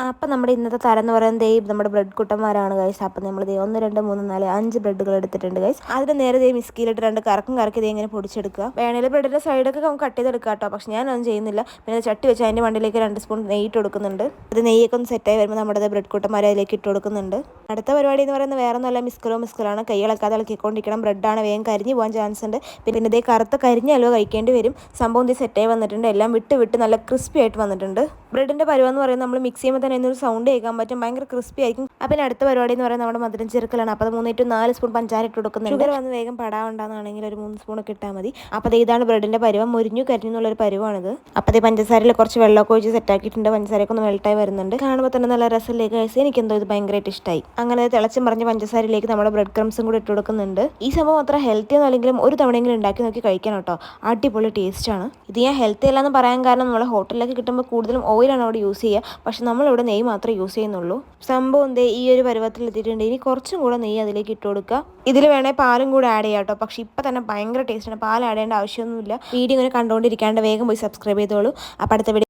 അപ്പം നമ്മുടെ ഇന്നത്തെ തരം എന്ന് പറയുന്നത് നമ്മുടെ ബ്രെഡ് കുട്ടന്മാരാണ് ഗൈസ്. അപ്പം നമ്മൾ 1 2 3 4 5 ബ്രെഡുകൾ എടുത്തിട്ടുണ്ട് ഗൈസ്. അതിന് നേരെ മിസ്കിയിലിട്ട് 2 കറക്കും കറക്കി ഇങ്ങനെ പൊടിച്ചെടുക്കുക. വേണേൽ ബ്രെഡിൻ്റെ സൈഡൊക്കെ നമുക്ക് കട്ട് ചെയ്തെടുക്കാം കേട്ടോ. പക്ഷെ ഞാനൊന്നും ചെയ്യുന്നില്ല. പിന്നെ ചട്ടി വെച്ച് അതിൻ്റെ മണ്ടിലേക്ക് 2 സ്പൂൺ നെയ്യ് ഇട്ട് കൊടുക്കുന്നുണ്ട്. അത് നെയ്യൊക്കെ ഒന്ന് സെറ്റായി വരുമ്പോൾ നമ്മുടെ ബ്രെഡ് കുട്ടന്മാരെ അതിലേക്ക് ഇട്ട് കൊടുക്കുന്നുണ്ട്. അടുത്ത പരിപാടി എന്ന് പറയുന്നത് വേറെ ഒന്നുമല്ല, മിസ്കലാണ്. കൈ ഇളക്കാതെ ഇളക്കിക്കൊണ്ടിരിക്കണം. ബ്രെഡാണ് വേഗം കരിഞ്ഞ് പോകാൻ ചാൻസ് ഉണ്ട്. പിന്നെ ഇതേ കറുത്ത കരിഞ്ഞ അലുവ കഴിക്കേണ്ടി വരും. സംഭവം സെറ്റായി വന്നിട്ടുണ്ട്. എല്ലാം വിട്ട് നല്ല ക്രിസ്പി ആയിട്ട് വന്നിട്ടുണ്ട്. ബ്രെഡിൻ്റെ പരുവെന്ന് പറയുന്നത് നമ്മൾ മിക്സ് ചെയ്യുമ്പോൾ തന്നെ ഒരു സൗണ്ട് കേൾക്കാൻ പറ്റും. ഭയങ്കര ക്രിസ്പി ആയിരിക്കും. അപ്പം അടുത്ത പരിപാടി എന്ന് പറയുന്നത് നമ്മുടെ മധുരം ചേർക്കലാണ്. അപ്പോൾ 3 to 4 സ്പൂൺ പഞ്ചാര ഇട്ട് കൊടുക്കുന്നുണ്ട്. ഷുഗർ വന്ന് വേഗം പടാവുണ്ടാകുന്നതാണെങ്കിൽ ഒരു 3 സ്പൂണൊക്കെ ഇട്ടാൽ മതി. അപ്പോൾ ഇതാണ് ബ്രെഡിൻ്റെ പരുവം. മുരിഞ്ഞു കരിഞ്ഞുള്ളൊരു പരുവാണിത്. അപ്പോൾ പഞ്ചസാരയിൽ കുറച്ച് വെള്ളമൊക്കെ ഒഴിച്ച് സെറ്റാക്കിയിട്ടുണ്ട്. പഞ്ചസാരയൊക്കെ ഒന്ന് മെൽട്ടായി വരുന്നുണ്ട്. കാണുമ്പോൾ തന്നെ നല്ല രസത്തിലേക്ക് കഴിച്ച് എനിക്കെന്തോ ഇത് ഭയങ്കരമായിട്ട് ഇഷ്ടമായി. അങ്ങനെ തിളച്ചും പറഞ്ഞ പഞ്ചസാരയിലേക്ക് നമ്മുടെ ബ്രെഡ് ക്രംസും കൂടി ഇട്ട് കൊടുക്കുന്നുണ്ട്. ഈ സംഭവം അത്ര ഹെൽത്തി ഒന്നും അല്ലെങ്കിലും ഒരു തവണയെങ്കിലും ഉണ്ടാക്കി നോക്കി കഴിക്കണം കേട്ടോ. അടിപൊളി ടേസ്റ്റാണ്. ഇത് ഞാൻ ഹെൽത്തി അല്ലാന്ന് പറയാൻ കാരണം നമ്മൾ ഹോട്ടലിലൊക്കെ കിട്ടുമ്പോൾ കൂടുതലും ഓയിലാണ് അവിടെ യൂസ് ചെയ്യുക. പക്ഷെ നമ്മളിവിടെ നെയ്യ് മാത്രമേ യൂസ് ചെയ്യുന്നുള്ളൂ. സംഭവം ഈ ഒരു പരുവത്തിൽ എത്തിയിട്ടുണ്ട്. ഇനി കുറച്ചും കൂടെ നെയ്യ് അതിലേക്ക് ഇട്ട് കൊടുക്കുക. ഇതിൽ വേണേൽ പാലും കൂടെ ആഡ് ചെയ്യാം കേട്ടോ. പക്ഷെ ഇപ്പം തന്നെ ഭയങ്കര ടേസ്റ്റാണ്. പാൽ ആഡ് ചെയ്യേണ്ട ആവശ്യമൊന്നുമില്ല. വീഡിയോ ഇങ്ങനെ കണ്ടുകൊണ്ടിരിക്കാണ്ട് വേഗം പോയി സബ്സ്ക്രൈബ് ചെയ്തോളൂ. അപ്പോൾ അടുത്ത വീഡിയോ